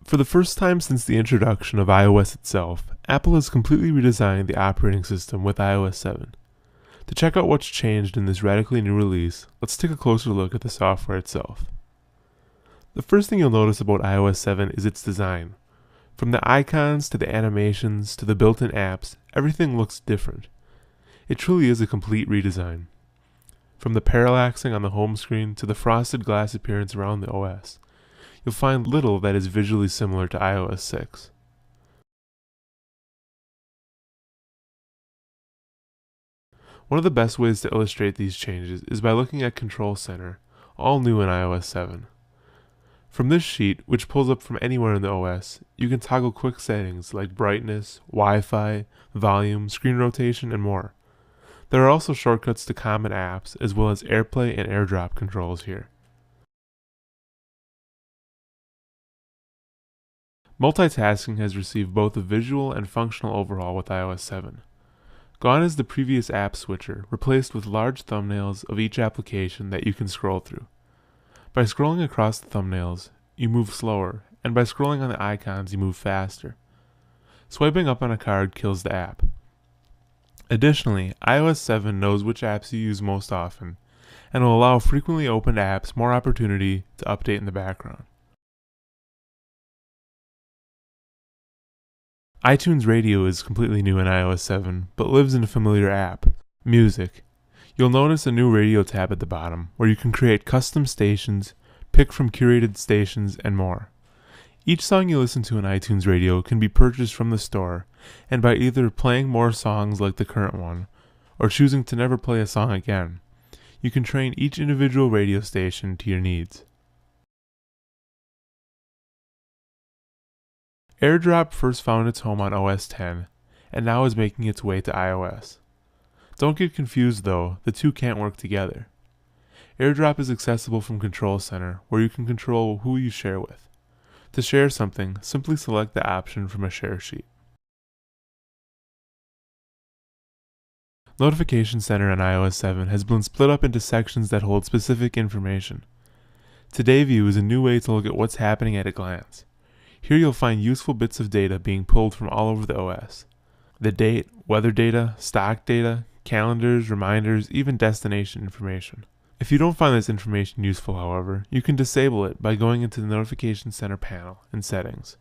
For the first time since the introduction of iOS itself, Apple has completely redesigned the operating system with iOS 7. To check out what's changed in this radically new release, let's take a closer look at the software itself. The first thing you'll notice about iOS 7 is its design. From the icons to the animations to the built-in apps, everything looks different. It truly is a complete redesign. From the parallaxing on the home screen to the frosted glass appearance around the OS, you'll find little that is visually similar to iOS 6. One of the best ways to illustrate these changes is by looking at Control Center, all new in iOS 7. From this sheet, which pulls up from anywhere in the OS, you can toggle quick settings like brightness, Wi-Fi, volume, screen rotation, and more. There are also shortcuts to common apps, as well as AirPlay and AirDrop controls here. Multitasking has received both a visual and functional overhaul with iOS 7. Gone is the previous app switcher, replaced with large thumbnails of each application that you can scroll through. By scrolling across the thumbnails, you move slower, and by scrolling on the icons, you move faster. Swiping up on a card kills the app. Additionally, iOS 7 knows which apps you use most often, and will allow frequently opened apps more opportunity to update in the background. iTunes Radio is completely new in iOS 7, but lives in a familiar app, Music. You'll notice a new radio tab at the bottom, where you can create custom stations, pick from curated stations, and more. Each song you listen to in iTunes Radio can be purchased from the store, and by either playing more songs like the current one, or choosing to never play a song again, you can train each individual radio station to your needs. AirDrop first found its home on OS X, and now is making its way to iOS. Don't get confused though, the two can't work together. AirDrop is accessible from Control Center, where you can control who you share with. To share something, simply select the option from a share sheet. Notification Center on iOS 7 has been split up into sections that hold specific information. Today View is a new way to look at what's happening at a glance. Here you'll find useful bits of data being pulled from all over the OS. The date, weather data, stock data, calendars, reminders, even destination information. If you don't find this information useful, however, you can disable it by going into the Notification Center panel in Settings.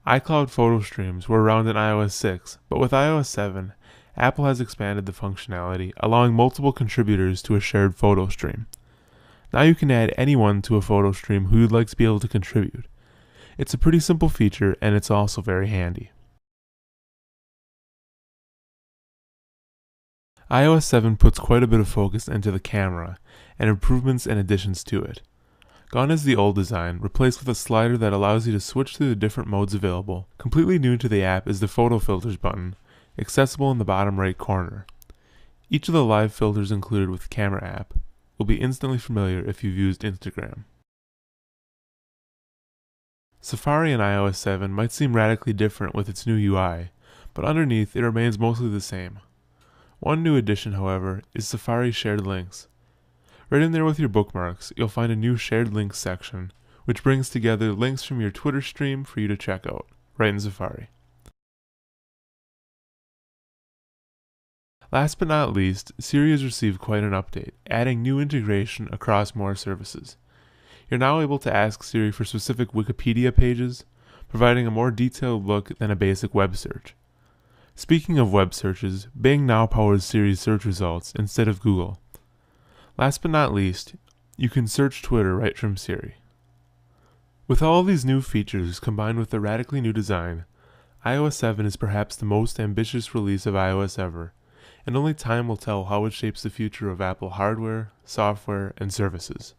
iCloud photo streams were around in iOS 6, but with iOS 7, Apple has expanded the functionality, allowing multiple contributors to a shared photo stream. Now you can add anyone to a photo stream who you'd like to be able to contribute. It's a pretty simple feature, and it's also very handy. iOS 7 puts quite a bit of focus into the camera, and improvements and additions to it. Gone is the old design, replaced with a slider that allows you to switch through the different modes available. Completely new to the app is the Photo Filters button, accessible in the bottom right corner. Each of the live filters included with the camera app will be instantly familiar if you've used Instagram. Safari in iOS 7 might seem radically different with its new UI, but underneath it remains mostly the same. One new addition, however, is Safari Shared Links. Right in there with your bookmarks, you'll find a new Shared Links section, which brings together links from your Twitter stream for you to check out, right in Safari. Last but not least, Siri has received quite an update, adding new integration across more services. You're now able to ask Siri for specific Wikipedia pages, providing a more detailed look than a basic web search. Speaking of web searches, Bing now powers Siri's search results instead of Google. Last but not least, you can search Twitter right from Siri. With all of these new features combined with the radically new design, iOS 7 is perhaps the most ambitious release of iOS ever, and only time will tell how it shapes the future of Apple hardware, software, and services.